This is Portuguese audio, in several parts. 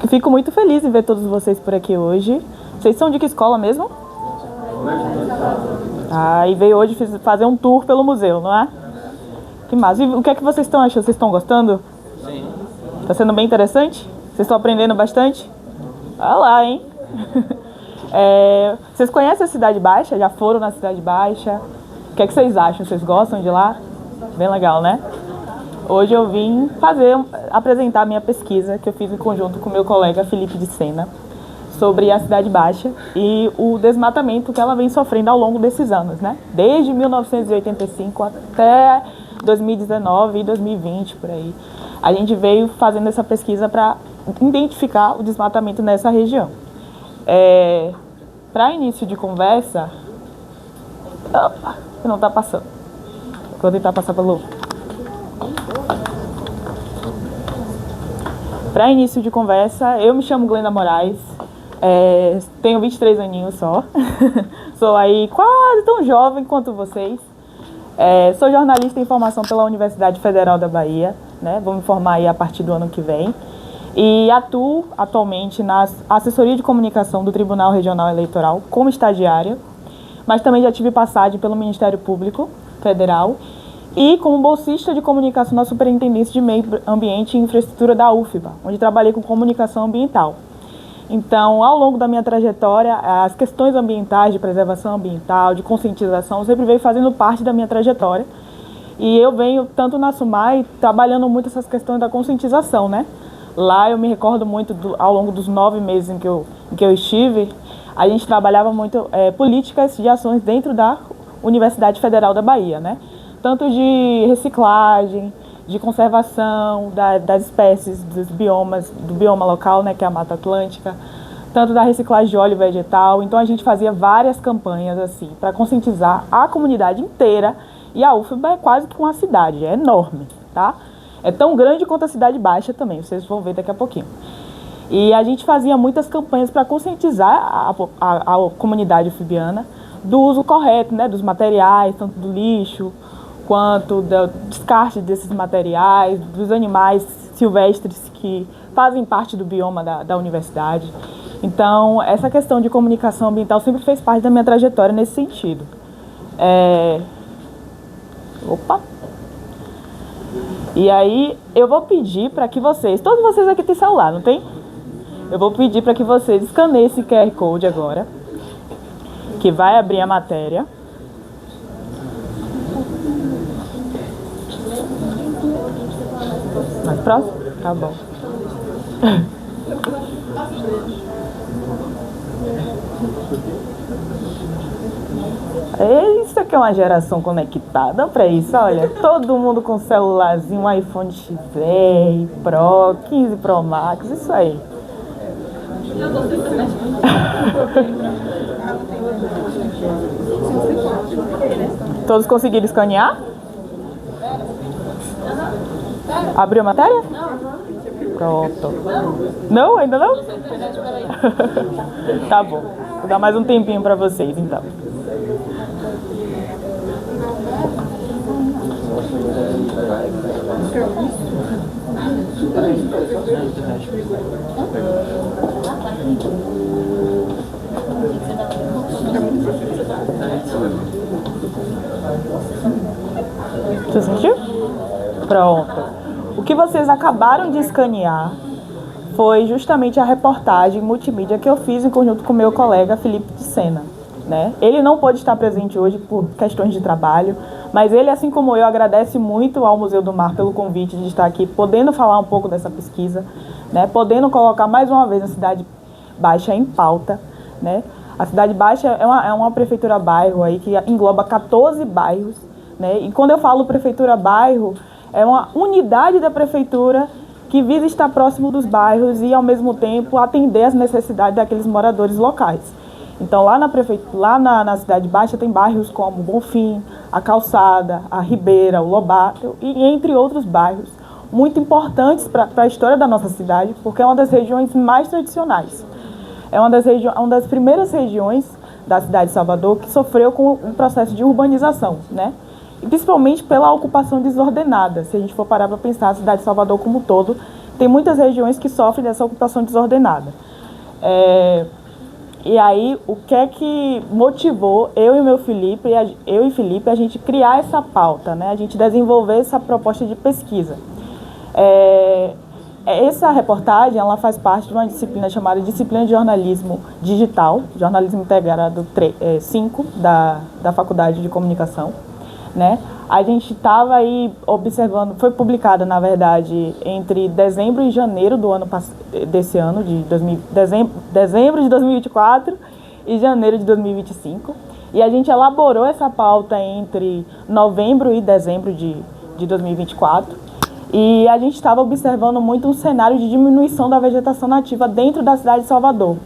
Fico muito feliz em ver todos vocês por aqui hoje. Vocês são de que escola mesmo? E veio hoje fazer um tour pelo museu, não é? Que massa. E o que é que vocês estão achando? Vocês estão gostando? Sim. Está sendo bem interessante? Vocês estão aprendendo bastante? Olha lá, hein? Vocês conhecem a Cidade Baixa? Já foram na Cidade Baixa? O que é que vocês acham? Vocês gostam de lá? Bem legal, né? Hoje eu vim apresentar a minha pesquisa que eu fiz em conjunto com meu colega Felipe de Sena sobre a Cidade Baixa e o desmatamento que ela vem sofrendo ao longo desses anos, né? Desde 1985 até 2019 e 2020, por aí. A gente veio fazendo essa pesquisa para identificar o desmatamento nessa região. Para início de conversa... Opa, não está passando. Vou tentar passar pelo... Para início de conversa, eu me chamo Glenda Moraes, tenho 23 aninhos só, sou aí quase tão jovem quanto vocês, sou jornalista em formação pela Universidade Federal da Bahia, né? Vou me formar aí a partir do ano que vem, e atuo atualmente na assessoria de comunicação do Tribunal Regional Eleitoral como estagiária, mas também já tive passagem pelo Ministério Público Federal, e como bolsista de comunicação na Superintendência de Meio Ambiente e Infraestrutura da UFBA, onde trabalhei com comunicação ambiental. Então, ao longo da minha trajetória, as questões ambientais, de preservação ambiental, de conscientização, sempre veio fazendo parte da minha trajetória. E eu venho, tanto na SUMAI, trabalhando muito essas questões da conscientização, né? Lá eu me recordo muito, ao longo dos 9 meses em que eu estive, a gente trabalhava muito políticas de ações dentro da Universidade Federal da Bahia, né? Tanto de reciclagem, de conservação das espécies, dos biomas, do bioma local, né, que é a Mata Atlântica, tanto da reciclagem de óleo vegetal. Então a gente fazia várias campanhas assim para conscientizar a comunidade inteira, e a UFBA é quase que uma cidade, é enorme, tá? É tão grande quanto a Cidade Baixa também, vocês vão ver daqui a pouquinho. E a gente fazia muitas campanhas para conscientizar a comunidade ufibiana do uso correto, né, dos materiais, tanto do lixo, quanto do descarte desses materiais, dos animais silvestres que fazem parte do bioma da universidade. Então, essa questão de comunicação ambiental sempre fez parte da minha trajetória nesse sentido. E aí, eu vou pedir para que vocês... Todos vocês aqui têm celular, não tem? Eu vou pedir para que vocês escaneiem esse QR Code agora, que vai abrir a matéria. Mais próximo? Tá bom. Isso aqui é uma geração conectada para isso, olha. Todo mundo com celularzinho, um iPhone XR, Pro, 15 Pro Max, isso aí. Todos conseguiram escanear? Abriu a matéria? Pronto. Não? Ainda não? Tá bom. Vou dar mais um tempinho para vocês, então. Você sentiu? Pronto. O que vocês acabaram de escanear foi justamente a reportagem multimídia que eu fiz em conjunto com meu colega Felipe de Sena, né? Ele não pôde estar presente hoje por questões de trabalho, mas ele, assim como eu, agradece muito ao Museu do Mar pelo convite de estar aqui, podendo falar um pouco dessa pesquisa, né? Podendo colocar mais uma vez a Cidade Baixa em pauta, né? A Cidade Baixa é uma prefeitura-bairro aí que engloba 14 bairros, né? E quando eu falo prefeitura-bairro, é uma unidade da prefeitura que visa estar próximo dos bairros e, ao mesmo tempo, atender às necessidades daqueles moradores locais. Então, lá na Cidade Baixa tem bairros como Bonfim, a Calçada, a Ribeira, o Lobato, e entre outros bairros muito importantes para a história da nossa cidade, porque é uma das regiões mais tradicionais. É uma das primeiras regiões da cidade de Salvador que sofreu com um processo de urbanização, né? E principalmente pela ocupação desordenada. Se a gente for parar para pensar, a cidade de Salvador como um todo tem muitas regiões que sofrem dessa ocupação desordenada. E aí, o que é que motivou eu e Felipe, a gente criar essa pauta, né? A gente desenvolver essa proposta de pesquisa. Essa reportagem, ela faz parte de uma disciplina chamada Disciplina de Jornalismo Digital, Jornalismo Integrado 5, da Faculdade de Comunicação, né? A gente estava aí observando, foi publicada, na verdade, entre dezembro e janeiro desse ano, dezembro de 2024 e janeiro de 2025. E a gente elaborou essa pauta entre novembro e dezembro de 2024. E a gente estava observando muito um cenário de diminuição da vegetação nativa dentro da cidade de Salvador.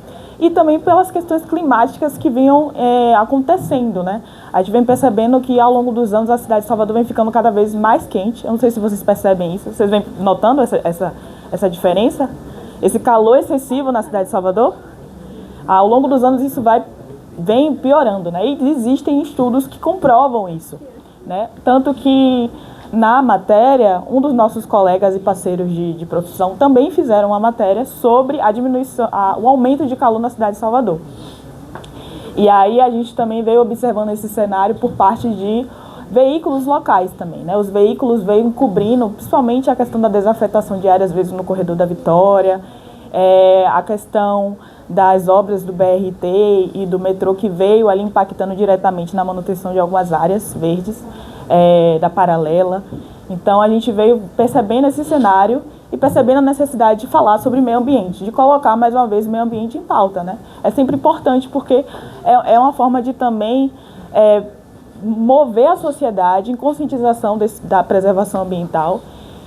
E também pelas questões climáticas que vinham acontecendo, né? A gente vem percebendo que ao longo dos anos a cidade de Salvador vem ficando cada vez mais quente. Eu não sei se vocês percebem isso. Vocês vêm notando essa diferença? Esse calor excessivo na cidade de Salvador? Ao longo dos anos isso vem piorando, né? E existem estudos que comprovam isso, né? Tanto que na matéria, um dos nossos colegas e parceiros de profissão também fizeram uma matéria sobre a diminuição, o aumento de calor na cidade de Salvador. E aí a gente também veio observando esse cenário por parte de veículos locais também, né? Os veículos veio cobrindo principalmente a questão da desafetação diária, às vezes no corredor da Vitória, a questão das obras do BRT e do metrô que veio ali impactando diretamente na manutenção de algumas áreas verdes, da paralela. Então a gente veio percebendo esse cenário e percebendo a necessidade de falar sobre meio ambiente, de colocar mais uma vez o meio ambiente em pauta, né? É sempre importante porque é uma forma de também mover a sociedade em conscientização da preservação ambiental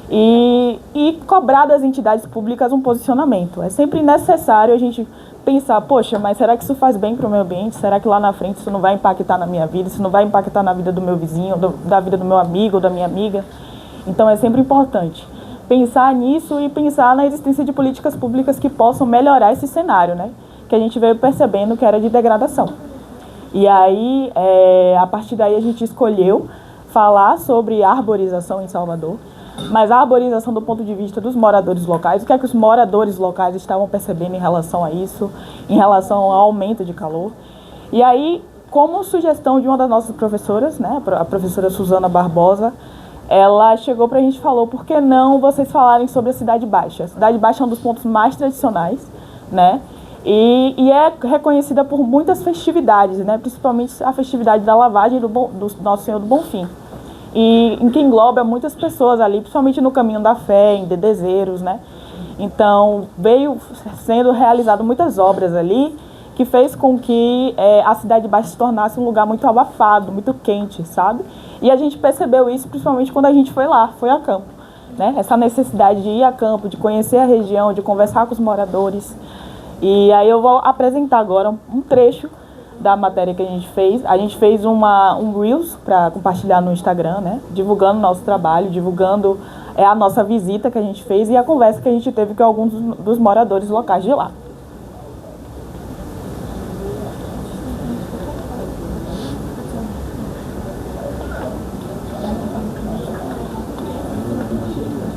e cobrar das entidades públicas um posicionamento. É sempre necessário a gente pensar, poxa, mas será que isso faz bem para o meio ambiente? Será que lá na frente isso não vai impactar na minha vida? Isso não vai impactar na vida do meu vizinho, da vida do meu amigo, da minha amiga? Então é sempre importante pensar nisso e pensar na existência de políticas públicas que possam melhorar esse cenário, né? Que a gente veio percebendo que era de degradação. E aí, a partir daí a gente escolheu falar sobre arborização em Salvador, mas a arborização do ponto de vista dos moradores locais, o que é que os moradores locais estavam percebendo em relação a isso, em relação ao aumento de calor. E aí, como sugestão de uma das nossas professoras, né, a professora Suzana Barbosa, ela chegou para a gente e falou, por que não vocês falarem sobre a Cidade Baixa? A Cidade Baixa é um dos pontos mais tradicionais, né, e é reconhecida por muitas festividades, né, principalmente a festividade da lavagem do Nosso Senhor do Bonfim. E em que engloba muitas pessoas ali, principalmente no Caminho da Fé, em Dedezeiros, né? Então, veio sendo realizado muitas obras ali, que fez com que a Cidade Baixa se tornasse um lugar muito abafado, muito quente, sabe? E a gente percebeu isso principalmente quando a gente foi lá, foi a campo, né? Essa necessidade de ir a campo, de conhecer a região, de conversar com os moradores. E aí eu vou apresentar agora um trecho da matéria que a gente fez. A gente fez um Reels para compartilhar no Instagram, né? Divulgando o nosso trabalho, divulgando a nossa visita que a gente fez e a conversa que a gente teve com alguns dos moradores locais de lá.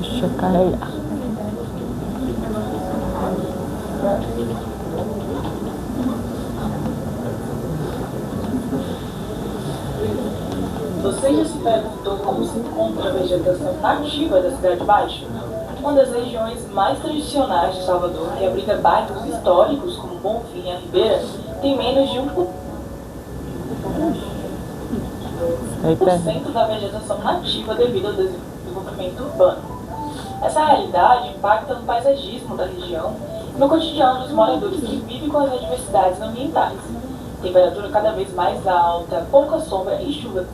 Deixa eu carregar. Você já se perguntou como se encontra a vegetação nativa da Cidade Baixa? Uma das regiões mais tradicionais de Salvador, que abriga bairros históricos como Bonfim e a Ribeira, tem menos de 1% da vegetação nativa devido ao desenvolvimento urbano. Essa realidade impacta no paisagismo da região e no cotidiano dos moradores que vivem com as adversidades ambientais. Temperatura cada vez mais alta, pouca sombra e chuva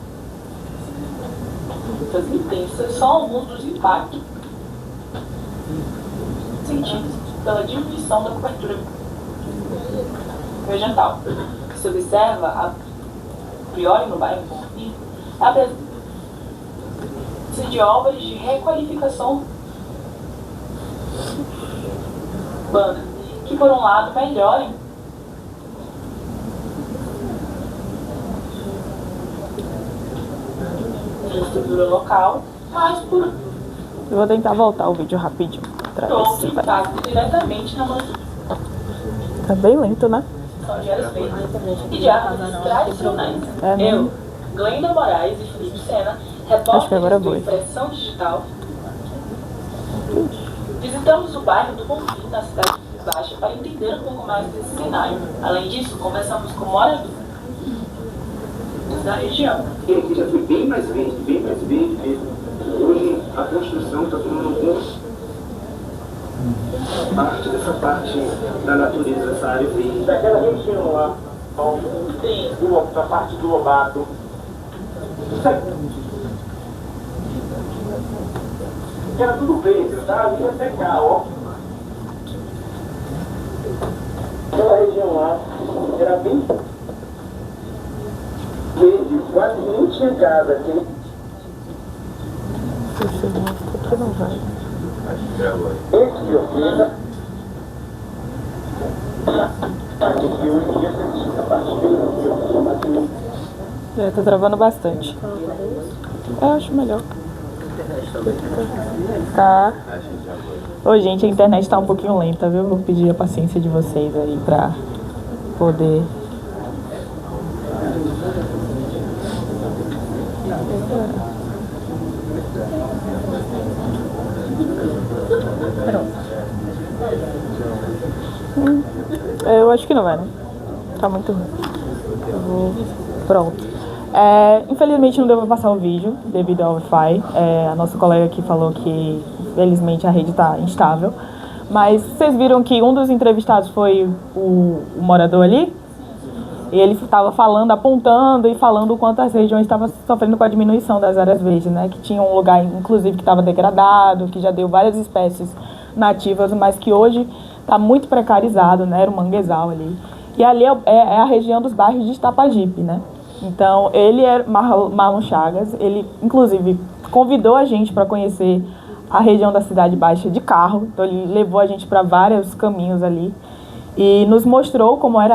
intensas são alguns dos impactos sentidos pela diminuição da cobertura vegetal. O que se observa a priori no bairro Bonfim é a presença de obras de requalificação urbana, que por um lado melhorem a estrutura local, mas por Eu vou tentar voltar o vídeo rapidinho. Trouxe impacto diretamente na manutenção Tá bem lento, né? de áreas verdes e de árvores tradicionais. Eu, Glenda Moraes e Felipe Sena, Acho que agora repórteres do foi. Impressão Digital, visitamos o bairro do Bonfim, na cidade de Baixa, para entender um pouco mais desse cenário. Além disso, conversamos com moradores da região. E aqui já foi bem mais verde, bem mais verde mesmo. Hoje a construção está tomando conta. Parte dessa parte da natureza, essa área verde. Daquela região lá, tem a parte do Lobato. Era tudo verde, tá? Ia secar, ó. Aquela região lá era bem verde, quase nem tinha casa aqui. Esse que eu fiz, aqui hoje em dia você parte Tá travando bastante. Eu acho melhor. Tá. Ô, gente, a internet tá um pouquinho lenta, viu? Vou pedir a paciência de vocês aí pra poder... Eu acho que não vai, né? Tá muito ruim. Pronto. Infelizmente não deu pra passar o vídeo devido ao Wi-Fi. A nossa colega aqui falou que infelizmente a rede tá instável. Mas vocês viram que um dos entrevistados foi o morador ali? E ele estava falando, apontando e falando o quanto as regiões estavam sofrendo com a diminuição das áreas verdes, né? Que tinha um lugar, inclusive, que estava degradado, que já deu várias espécies nativas, mas que hoje está muito precarizado, né? Era um manguezal ali. E ali é a região dos bairros de Itapajipe, né? Então, ele é Marlon Chagas, ele, inclusive, convidou a gente para conhecer a região da Cidade Baixa de carro, então ele levou a gente para vários caminhos ali e nos mostrou como é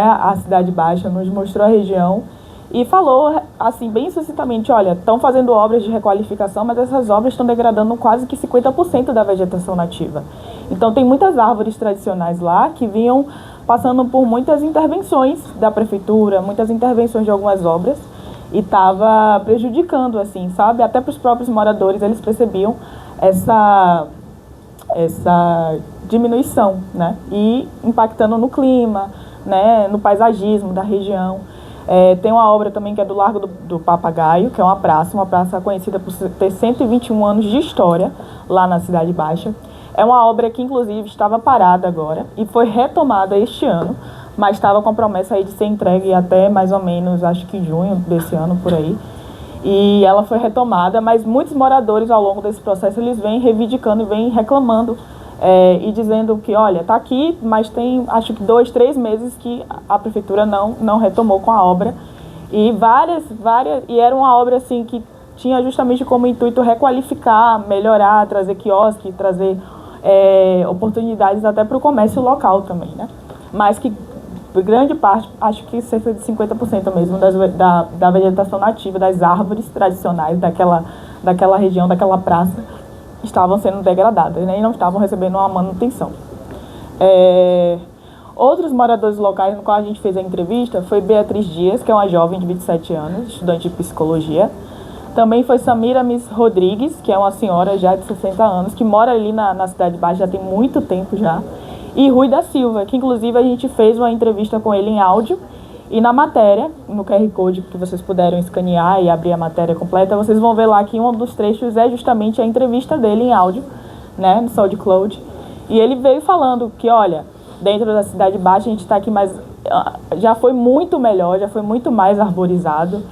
a Cidade Baixa, nos mostrou a região e falou, assim, bem sucintamente, olha, estão fazendo obras de requalificação, mas essas obras estão degradando quase que 50% da vegetação nativa. Então, tem muitas árvores tradicionais lá que vinham passando por muitas intervenções da prefeitura, muitas intervenções de algumas obras, e estava prejudicando, assim, sabe? Até para os próprios moradores, eles percebiam essa diminuição, né? E impactando no clima, né? No paisagismo da região. Tem uma obra também que é do Largo do Papagaio, que é uma praça conhecida por ter 121 anos de história lá na Cidade Baixa. É uma obra que, inclusive, estava parada agora e foi retomada este ano, mas estava com a promessa aí de ser entregue até mais ou menos, acho que junho desse ano, por aí. E ela foi retomada, mas muitos moradores ao longo desse processo, eles vêm reivindicando e vêm reclamando e dizendo que, olha, tá aqui, mas tem acho que 2, 3 meses que a prefeitura não retomou com a obra. E e era uma obra assim que tinha justamente como intuito requalificar, melhorar, trazer quiosque, trazer oportunidades até para o comércio local também, né? Mas que grande parte, acho que cerca de 50% mesmo da vegetação nativa, das árvores tradicionais daquela região, daquela praça, estavam sendo degradadas, né, e não estavam recebendo uma manutenção. Outros moradores locais no qual a gente fez a entrevista foi Beatriz Dias, que é uma jovem de 27 anos, estudante de psicologia. Também foi Samira Miss Rodrigues, que é uma senhora já de 60 anos, que mora ali na Cidade Baixa já tem muito tempo já. E Rui da Silva, que inclusive a gente fez uma entrevista com ele em áudio. E na matéria, no QR Code que vocês puderam escanear e abrir a matéria completa, vocês vão ver lá que um dos trechos é justamente a entrevista dele em áudio, né, no SoundCloud. E ele veio falando que, olha, dentro da Cidade Baixa a gente está aqui, mas já foi muito melhor, já foi muito mais arborizado.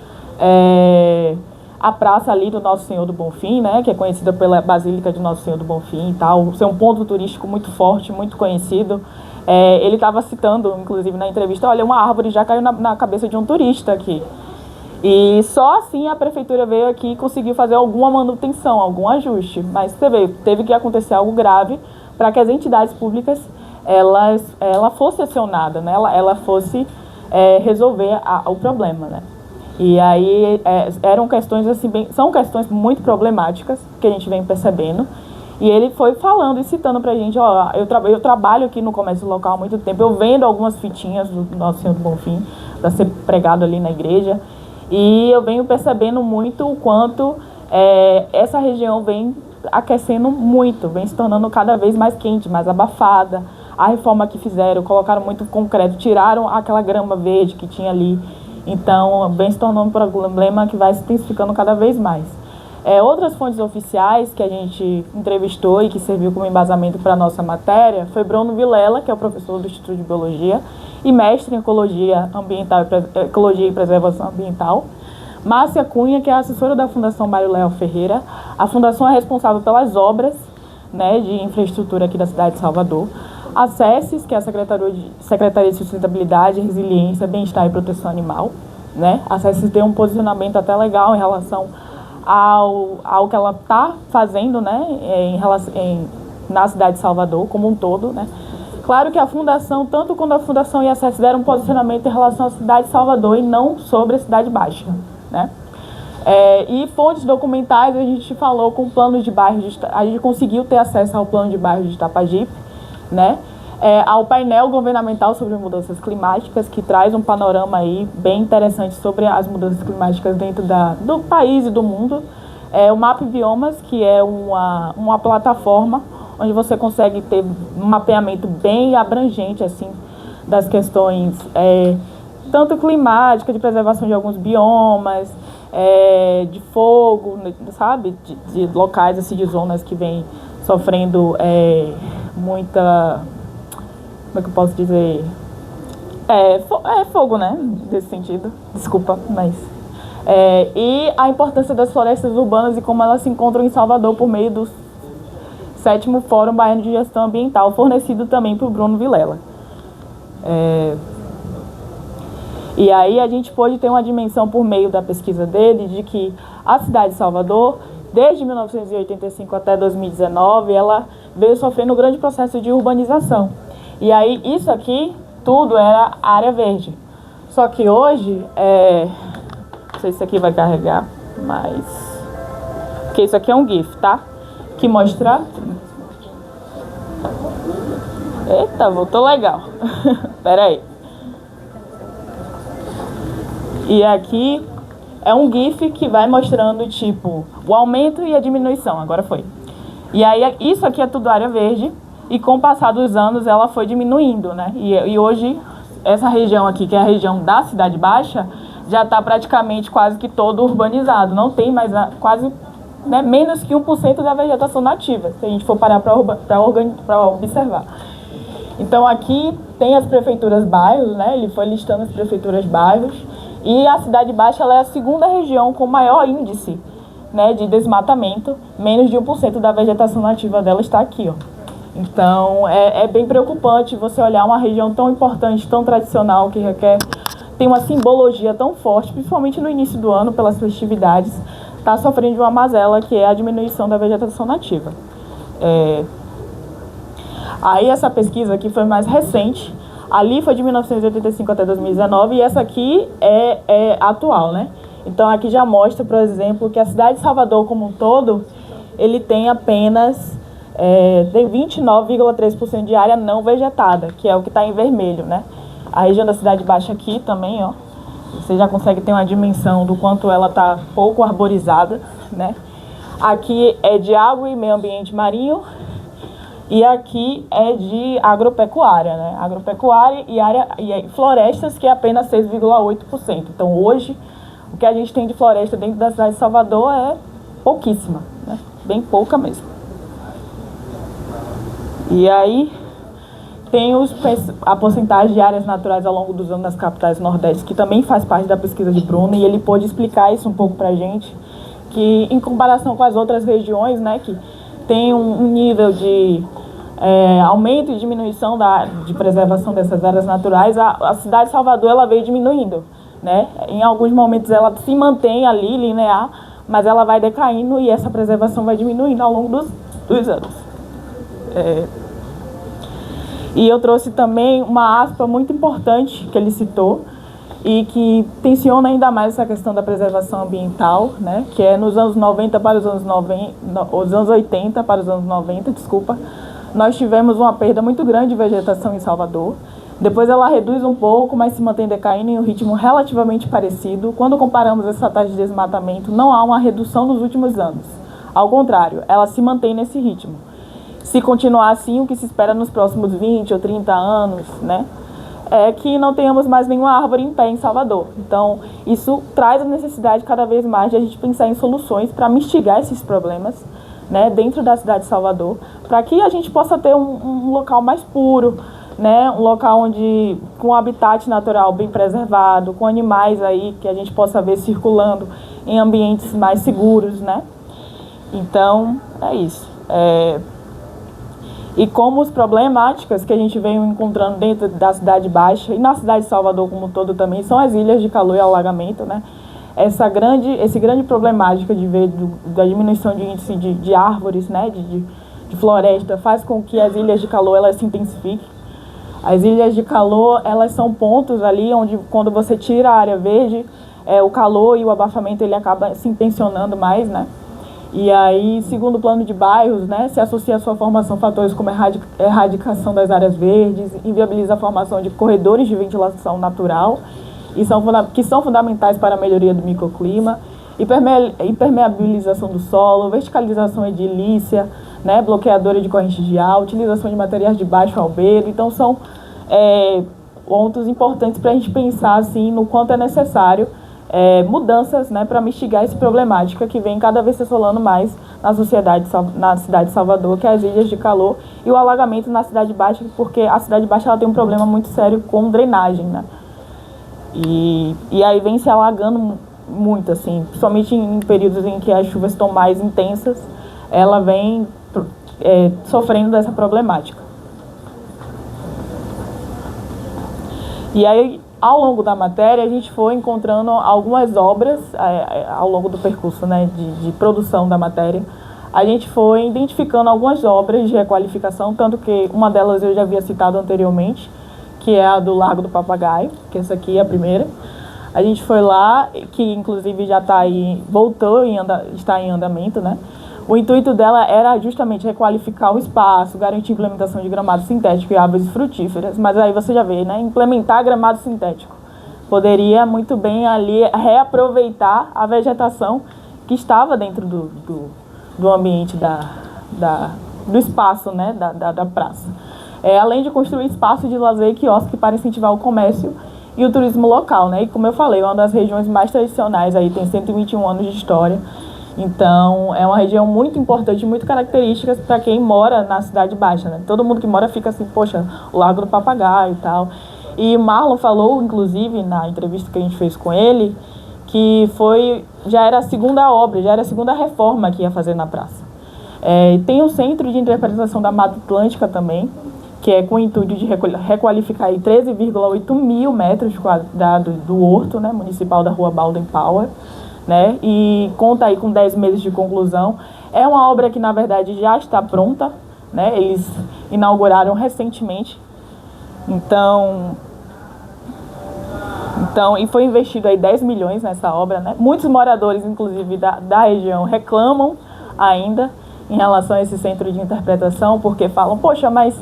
A praça ali do Nosso Senhor do Bonfim, né, que é conhecida pela Basílica de Nosso Senhor do Bonfim e tal, ser um ponto turístico muito forte, muito conhecido. Ele estava citando, inclusive na entrevista, olha, uma árvore já caiu na cabeça de um turista aqui. E só assim a prefeitura veio aqui e conseguiu fazer alguma manutenção, algum ajuste. Mas você vê, teve que acontecer algo grave para que as entidades públicas ela fosse acionada, né, ela fosse resolver o problema, né. E aí eram questões assim, são questões muito problemáticas que a gente vem percebendo. E ele foi falando e citando pra gente, ó, eu trabalho aqui no comércio local há muito tempo, eu vendo algumas fitinhas do Nosso Senhor do Bonfim, para ser pregado ali na igreja, e eu venho percebendo muito o quanto essa região vem aquecendo muito, vem se tornando cada vez mais quente, mais abafada. A reforma que fizeram, colocaram muito concreto, tiraram aquela grama verde que tinha ali, então vem se tornando um problema que vai se intensificando cada vez mais. Outras fontes oficiais que a gente entrevistou e que serviu como embasamento para a nossa matéria foi Bruno Vilela, que é o professor do Instituto de Biologia e mestre em Ecologia e Preservação Ambiental. Márcia Cunha, que é assessora da Fundação Mário Leal Ferreira. A fundação é responsável pelas obras, né, de infraestrutura aqui da cidade de Salvador. A SESES, que é a Secretaria de Sustentabilidade, Resiliência, Bem-Estar e Proteção Animal, né? A SESES tem um posicionamento até legal em relação ao que ela está fazendo, né, na cidade de Salvador como um todo, né. Claro que a Fundação, tanto quando a Fundação e a SESES deram um posicionamento em relação à cidade de Salvador e não sobre a Cidade Baixa, né. E fontes documentais, a gente falou com o plano de bairro, a gente conseguiu ter acesso ao plano de bairro de Itapajipe, né, ao painel governamental sobre mudanças climáticas, que traz um panorama aí bem interessante sobre as mudanças climáticas dentro do país e do mundo. O Map Biomas, que é uma plataforma onde você consegue ter um mapeamento bem abrangente assim, das questões tanto climática, de preservação de alguns biomas, de fogo, sabe, de locais, assim, de zonas que vêm sofrendo muita... Como é que eu posso dizer? Fogo, né? Nesse sentido. Desculpa, mas... e a importância das florestas urbanas e como elas se encontram em Salvador por meio do 7º Fórum Baiano de Gestão Ambiental, fornecido também por Bruno Vilela. E aí a gente pôde ter uma dimensão por meio da pesquisa dele de que a cidade de Salvador, desde 1985 até 2019, ela veio sofrendo um grande processo de urbanização. E aí, isso aqui, tudo era área verde. Só que hoje, não sei se isso aqui vai carregar, mas... Porque isso aqui é um GIF, tá? Que mostra... Eita, voltou legal. Pera aí. E aqui é um GIF que vai mostrando, tipo, o aumento e a diminuição. Agora foi. E aí, isso aqui é tudo área verde. E com o passar dos anos, ela foi diminuindo, né? E hoje, essa região aqui, que é a região da Cidade Baixa, já está praticamente quase que todo urbanizado. Não tem mais quase, né, menos que 1% da vegetação nativa, se a gente for parar para observar. Então, aqui tem as prefeituras bairros, né? Ele foi listando as prefeituras bairros. E a Cidade Baixa, ela é a segunda região com maior índice, né, de desmatamento. Menos de 1% da vegetação nativa dela está aqui, ó. Então, é bem preocupante você olhar uma região tão importante, tão tradicional, que tem uma simbologia tão forte, principalmente no início do ano, pelas festividades, está sofrendo de uma mazela, que é a diminuição da vegetação nativa. Aí, essa pesquisa aqui foi mais recente. Ali foi de 1985 até 2019, e essa aqui é atual, né? Então, aqui já mostra, por exemplo, que a cidade de Salvador, como um todo, ele tem apenas... tem 29,3% de área não vegetada, que é o que está em vermelho, né? A região da Cidade Baixa aqui também, ó, você já consegue ter uma dimensão do quanto ela está pouco arborizada, né? Aqui é de água e meio ambiente marinho, e aqui é de agropecuária, né? Agropecuária e florestas, que é apenas 6,8%. Então, hoje, o que a gente tem de floresta dentro da cidade de Salvador é pouquíssima, né? Bem pouca mesmo. E aí, tem a porcentagem de áreas naturais ao longo dos anos nas capitais do Nordeste, que também faz parte da pesquisa de Bruno, e ele pôde explicar isso um pouco pra gente, que em comparação com as outras regiões, né, que tem um nível de aumento e diminuição de preservação dessas áreas naturais, a cidade de Salvador ela veio diminuindo, né? Em alguns momentos ela se mantém ali, linear, mas ela vai decaindo e essa preservação vai diminuindo ao longo dos anos. E eu trouxe também uma aspa muito importante que ele citou, e que tensiona ainda mais essa questão da preservação ambiental, né, que é nos anos 90 para os anos 90, os anos 80 para os anos 90, desculpa, nós tivemos uma perda muito grande de vegetação em Salvador. Depois ela reduz um pouco, mas se mantém decaindo em um ritmo relativamente parecido. Quando comparamos essa taxa de desmatamento, não há uma redução nos últimos anos. Ao contrário, ela se mantém nesse ritmo. Se continuar assim, o que se espera nos próximos 20 ou 30 anos, né, é que não tenhamos mais nenhuma árvore em pé em Salvador. Então, isso traz a necessidade cada vez mais de a gente pensar em soluções para mitigar esses problemas, né, dentro da cidade de Salvador, para que a gente possa ter um local mais puro, né, um local onde, com um habitat natural bem preservado, com animais aí que a gente possa ver circulando em ambientes mais seguros, né? Então, é isso. E como as problemáticas que a gente vem encontrando dentro da Cidade Baixa e na cidade de Salvador como um todo também são as ilhas de calor e alagamento, né? Esse grande problemática de ver da diminuição de índice de árvores, né? De floresta, faz com que as ilhas de calor elas se intensifiquem. As ilhas de calor, elas são pontos ali onde, quando você tira a área verde, o calor e o abafamento ele acaba se intensionando mais, né? E aí, segundo o plano de bairros, né, se associa à sua formação fatores como erradicação das áreas verdes, inviabiliza a formação de corredores de ventilação natural, que são fundamentais para a melhoria do microclima, impermeabilização do solo, verticalização edilícia, né, bloqueadora de corrente de ar, utilização de materiais de baixo albedo. Então, são pontos importantes para a gente pensar assim, no quanto é necessário mudanças, né, para mitigar essa problemática que vem cada vez se assolando mais na cidade de Salvador, que é as ilhas de calor e o alagamento na Cidade Baixa, porque a Cidade Baixa ela tem um problema muito sério com drenagem, né? E aí vem se alagando muito, assim, principalmente em períodos em que as chuvas estão mais intensas, ela vem sofrendo dessa problemática. E aí, ao longo da matéria, a gente foi encontrando algumas obras, ao longo do percurso, né, de produção da matéria, a gente foi identificando algumas obras de requalificação, tanto que uma delas eu já havia citado anteriormente, que é a do Largo do Papagaio, que essa aqui é a primeira. A gente foi lá, que inclusive já está aí, está em andamento, né? O intuito dela era justamente requalificar o espaço, garantir a implementação de gramado sintético e árvores frutíferas. Mas aí você já vê, né? Implementar gramado sintético. Poderia muito bem ali reaproveitar a vegetação que estava dentro do ambiente do espaço, né? Da praça. Além de construir espaço de lazer e quiosque para incentivar o comércio e o turismo local, né? E como eu falei, é uma das regiões mais tradicionais, aí tem 121 anos de história. Então, é uma região muito importante, muito característica para quem mora na Cidade Baixa, né? Todo mundo que mora fica assim, poxa, o Largo do Papagaio e tal. E Marlon falou, inclusive, na entrevista que a gente fez com ele, que já era a segunda obra, já era a segunda reforma que ia fazer na praça. Tem o Centro de Interpretação da Mata Atlântica também, que é com o intuito de requalificar 13,8 mil metros quadrados do horto, né, municipal da Rua Bauden Power, né, e conta aí com 10 meses de conclusão. É uma obra que, na verdade, já está pronta, né, eles inauguraram recentemente, então e foi investido aí 10 milhões nessa obra, né. Muitos moradores, inclusive, da região reclamam ainda em relação a esse centro de interpretação, porque falam, poxa, mas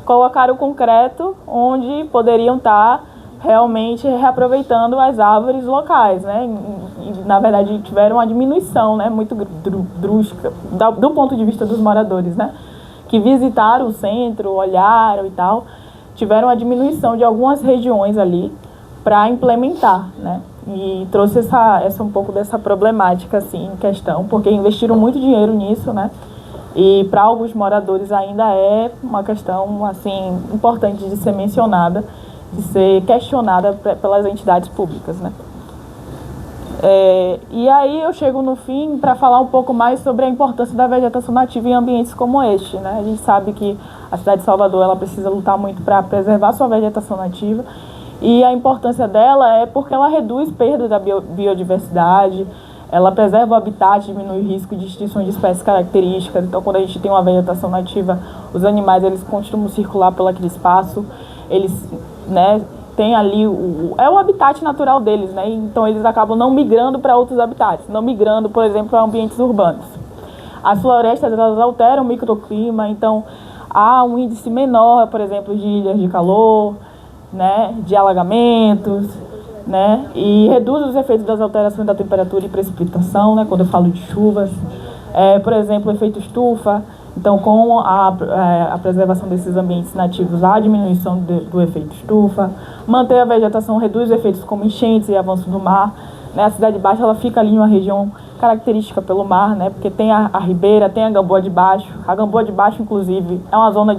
colocaram o concreto onde poderiam estar realmente reaproveitando as árvores locais, né? E na verdade, tiveram uma diminuição, né, muito brusca, do ponto de vista dos moradores, né? Que visitaram o centro, olharam e tal, tiveram uma diminuição de algumas regiões ali para implementar, né? E trouxe essa um pouco dessa problemática, assim, em questão, porque investiram muito dinheiro nisso, né? E para alguns moradores ainda é uma questão, assim, importante de ser mencionada, de ser questionada pelas entidades públicas, né? E aí eu chego no fim para falar um pouco mais sobre a importância da vegetação nativa em ambientes como este, né? A gente sabe que a cidade de Salvador ela precisa lutar muito para preservar sua vegetação nativa, e a importância dela é porque ela reduz perda da biodiversidade, ela preserva o habitat, diminui o risco de extinção de espécies características. Então, quando a gente tem uma vegetação nativa, os animais eles costumam circular por aquele espaço, eles, né, tem ali é o habitat natural deles, né? Então eles acabam não migrando para outros habitats, não migrando, por exemplo, para ambientes urbanos. As florestas, elas alteram o microclima, então há um índice menor, por exemplo, de ilhas de calor, né, de alagamentos, né, e reduz os efeitos das alterações da temperatura e precipitação, né, quando eu falo de chuvas. Por exemplo, o efeito estufa. Então, com a preservação desses ambientes nativos, há a diminuição do efeito estufa. Manter a vegetação reduz efeitos como enchentes e avanço do mar, né. A Cidade Baixa, ela fica ali em uma região característica pelo mar, né, porque tem a ribeira, tem a Gamboa de Baixo. A Gamboa de Baixo, inclusive, é uma zona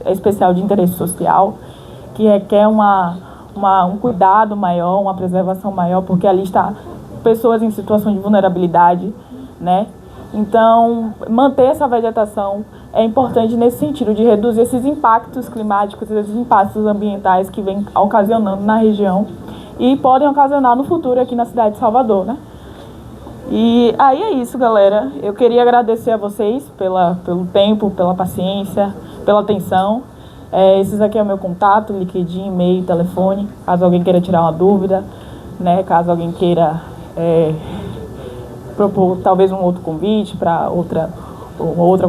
especial de interesse social, que requer um cuidado maior, uma preservação maior, porque ali está pessoas em situação de vulnerabilidade, né? Então, manter essa vegetação é importante nesse sentido, de reduzir esses impactos climáticos, esses impactos ambientais que vêm ocasionando na região e podem ocasionar no futuro aqui na cidade de Salvador, né? E aí é isso, galera. Eu queria agradecer a vocês pelo tempo, pela paciência, pela atenção. Esses aqui é o meu contato, LinkedIn, e-mail, telefone, caso alguém queira tirar uma dúvida, né? Caso alguém queira propor talvez um outro convite para outra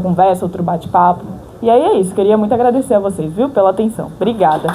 conversa, outro bate-papo. E aí é isso, queria muito agradecer a vocês, viu, pela atenção. Obrigada.